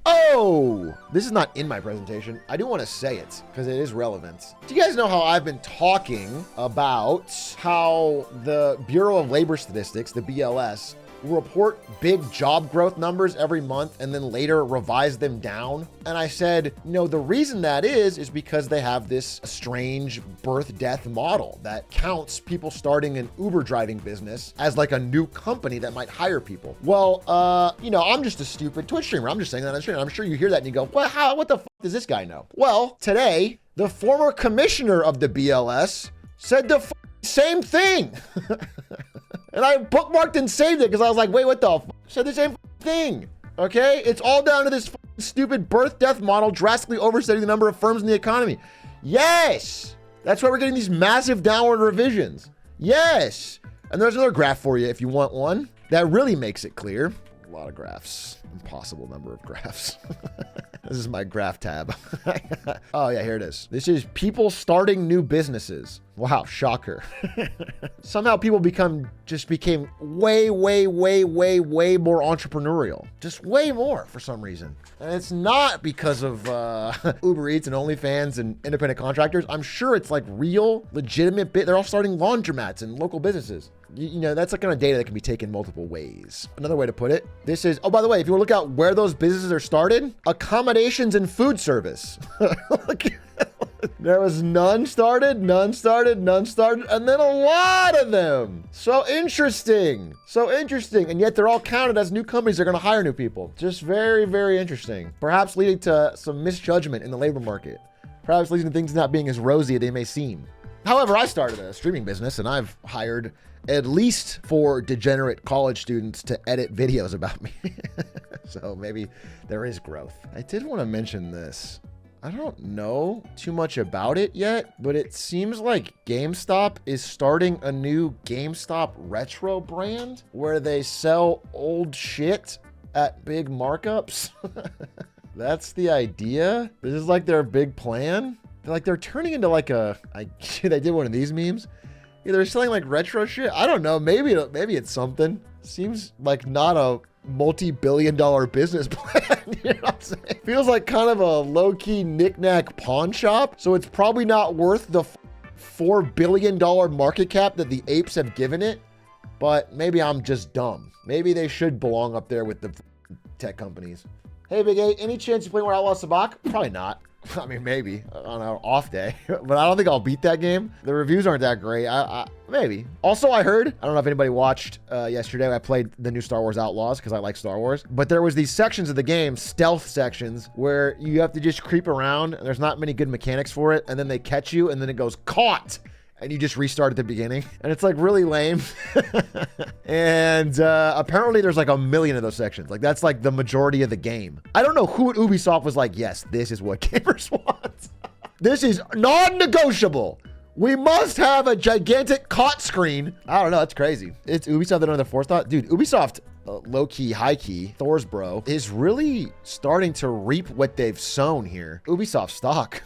Oh, this is not in my presentation. I do want to say it because it is relevant. Do you guys know how I've been talking about how the Bureau of Labor Statistics, the BLS, will report big job growth numbers every month and then later revise them down? And I said, the reason that is because they have this strange birth-death model that counts people starting an Uber driving business as like a new company that might hire people. Well, I'm just a stupid Twitch streamer. I'm just saying that on stream. I'm sure you hear that and you go, well, what the fuck does this guy know? Well, today, the former commissioner of the BLS said the same thing. And I bookmarked and saved it because I was like, wait, what the f? Said the same thing, okay? It's all down to this stupid birth-death model drastically oversetting the number of firms in the economy. Yes! That's why we're getting these massive downward revisions. Yes! And there's another graph for you if you want one that really makes it clear. A lot of graphs. Impossible number of graphs. This is my graph tab. Oh yeah, here it is. This is people starting new businesses. Wow, shocker. Somehow people became way more entrepreneurial. Just way more for some reason. And it's not because of Uber Eats and OnlyFans and independent contractors. I'm sure it's like real, legitimate they're all starting laundromats and local businesses. That's the kind of data that can be taken multiple ways. Another way to put it, this is, oh, by the way, if you want to look at where those businesses are started, accommodations and food service. There was none started, and then a lot of them. So interesting. And yet they're all counted as new companies that are going to hire new people. Just very, very interesting. Perhaps leading to some misjudgment in the labor market. Perhaps leading to things not being as rosy as they may seem. However, I started a streaming business and I've hired at least 4 degenerate college students to edit videos about me. So maybe there is growth. I did want to mention this. I don't know too much about it yet, but it seems like GameStop is starting a new GameStop retro brand where they sell old shit at big markups. That's the idea. This is like their big plan. They're turning into like they did one of these memes. Yeah, they're selling like retro shit. I don't know. Maybe it's something. Seems like not a multi-billion-dollar business plan. You know what I'm saying? Feels like kind of a low-key knick-knack pawn shop. So it's probably not worth the $4 billion market cap that the apes have given it. But maybe I'm just dumb. Maybe they should belong up there with the tech companies. Hey, Big A, any chance you play Wars Outlaws Sabak? Probably not. I mean, maybe on an off day, but I don't think I'll beat that game. The reviews aren't that great. Maybe. Also, I heard, I don't know if anybody watched yesterday, I played the new Star Wars Outlaws because I like Star Wars, but there was these sections of the game, stealth sections, where you have to just creep around and there's not many good mechanics for it. And then they catch you and then it goes caught. And you just restart at the beginning. And it's like really lame. And apparently there's like 1 million of those sections. Like that's like the majority of the game. I don't know who at Ubisoft was like, yes, this is what gamers want. This is non-negotiable. We must have a gigantic caught screen. I don't know, it's crazy. It's Ubisoft that don't have the forethought. Dude, Ubisoft, low-key, high-key, Thor's bro, is really starting to reap what they've sown here. Ubisoft stock.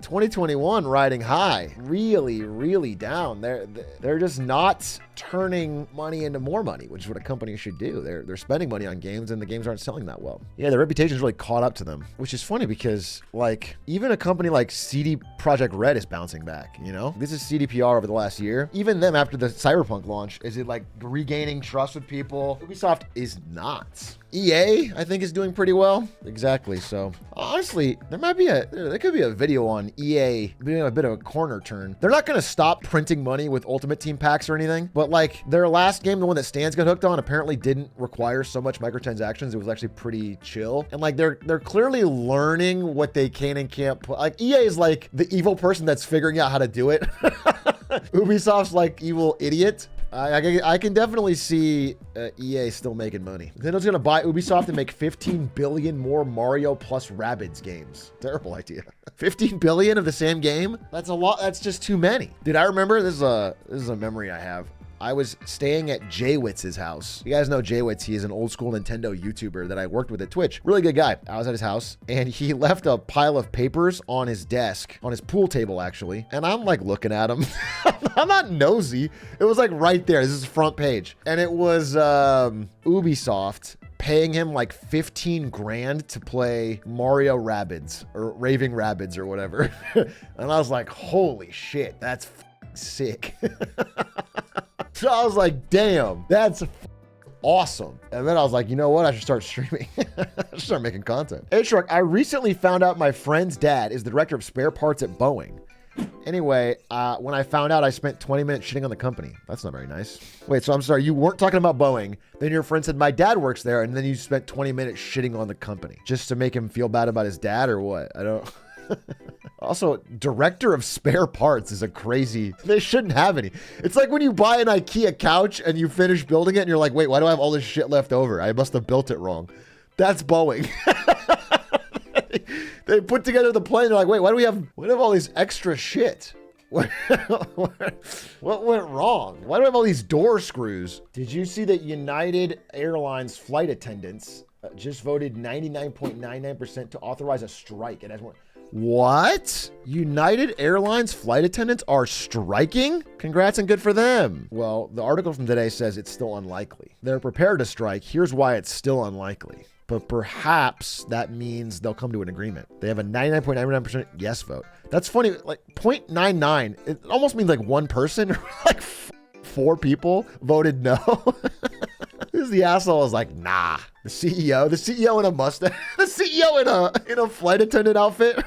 2021 riding high, really down. They're just not turning money into more money, which is what a company should do. They're spending money on games and the games aren't selling that well. Yeah, their reputation is really caught up to them, which is funny because like even a company like CD Projekt Red is bouncing back, you know? This is CDPR over the last year. Even them after the Cyberpunk launch, is it like regaining trust with people? Ubisoft is not. EA, I think, is doing pretty well. Exactly. So honestly, there could be a video on EA doing a bit of a corner turn. They're not going to stop printing money with Ultimate Team packs or anything, but like their last game, the one that Stans got hooked on, apparently didn't require so much microtransactions. It was actually pretty chill. And like they're clearly learning what they can and can't put. Like EA is like the evil person that's figuring out how to do it. Ubisoft's like evil idiot. I can definitely see EA still making money. Nintendo's gonna buy Ubisoft and make 15 billion more Mario plus Rabbids games. Terrible idea. 15 billion of the same game? That's a lot. That's just too many. Dude, I remember, this is a memory I have. I was staying at Jaywitz's house. You guys know Jaywitz. He is an old school Nintendo YouTuber that I worked with at Twitch. Really good guy. I was at his house and he left a pile of papers on his desk, on his pool table actually. And I'm like looking at him. I'm not nosy. It was like right there. This is front page. And it was Ubisoft. paying him like 15 grand to play Mario Rabbids or Raving Rabbids or whatever. And I was like, holy shit, that's sick. So I was like, damn, that's awesome. And then I was like, you know what? I should start streaming. I should start making content. Hey, Shrek, I recently found out my friend's dad is the director of spare parts at Boeing. Anyway, when I found out, I spent 20 minutes shitting on the company. That's not very nice. Wait, so I'm sorry, you weren't talking about Boeing. Then your friend said, my dad works there. And then you spent 20 minutes shitting on the company just to make him feel bad about his dad or what? I don't... Also, director of spare parts is a crazy, they shouldn't have any. It's like when you buy an IKEA couch and you finish building it and you're like, wait, why do I have all this shit left over? I must have built it wrong. That's Boeing. They put together the plane. They're like, wait, why do we have all this extra shit? What went wrong? Why do we have all these door screws? Did you see that United Airlines flight attendants just voted 99.99% to authorize a strike? It has one. What? United Airlines flight attendants are striking? Congrats and good for them. Well, the article from today says it's still unlikely. They're prepared to strike. Here's why it's still unlikely. But perhaps that means they'll come to an agreement. They have a 99.99% yes vote. That's funny, like 0.99, it almost means like one person, like 4 people voted no. This is the asshole was like, nah. The CEO in a mustache, the CEO in a flight attendant outfit,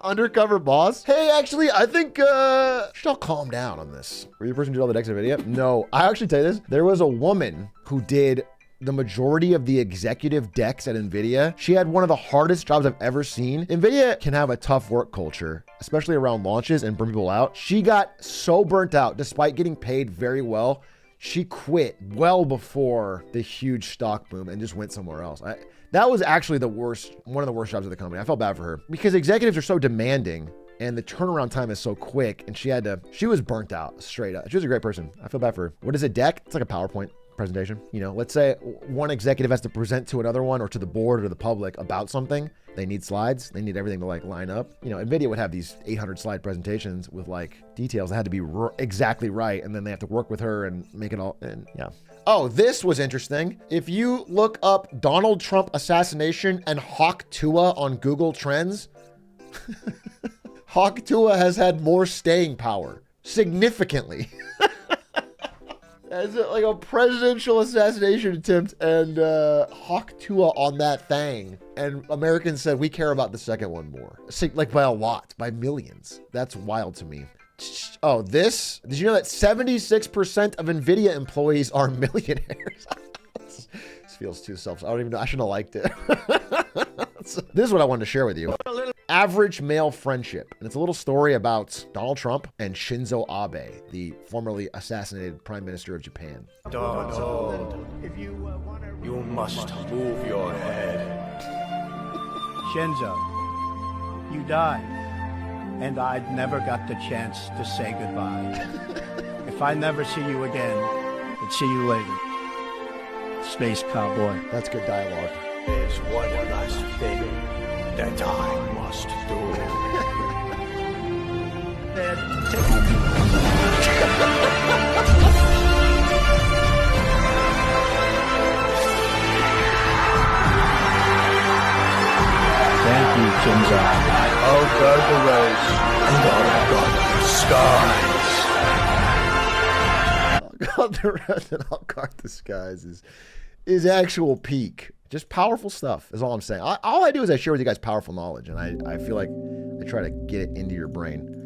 undercover boss. Hey, actually, I think should all calm down on this. Were you the person who did all the decks of Nvidia? No, I actually tell you this. There was a woman who did the majority of the executive decks at Nvidia. She had one of the hardest jobs I've ever seen. Nvidia can have a tough work culture, especially around launches and burn people out. She got so burnt out despite getting paid very well. She quit well before the huge stock boom and just went somewhere else. That was actually one of the worst jobs of the company. I felt bad for her because executives are so demanding and the turnaround time is so quick, and she was burnt out straight up. She was a great person. I feel bad for her. What is a deck? It's like a PowerPoint presentation. You know, let's say one executive has to present to another one or to the board or the public about something. They need slides. They need everything to like line up. You know, Nvidia would have these 800 slide presentations with like details that had to be exactly right. And then they have to work with her and make it all. And yeah. Oh, this was interesting. If you look up Donald Trump assassination and Hawk Tuah on Google Trends, Hawk Tuah has had more staying power significantly. As like a presidential assassination attempt and Hawk Tuah on that thing. And Americans said, we care about the second one more. Like by a lot, by millions. That's wild to me. Oh, did you know that 76% of Nvidia employees are millionaires? This feels too I don't even know, I shouldn't have liked it. This is what I wanted to share with you. Average male friendship. And it's a little story about Donald Trump and Shinzo Abe, the formerly assassinated Prime Minister of Japan. Donald, you must move your head. Shinzo, you died, and I'd never got the chance to say goodbye. If I never see you again, I'd see you later. Space Cowboy. That's good dialogue. There's one last thing that I must do. Thank you, Shinzo. I'll guard the roads and I'll guard the skies. I'll guard the roads and I'll guard the skies is actual peak. Just powerful stuff is all I'm saying. All I do is I share with you guys powerful knowledge, and I feel like I try to get it into your brain.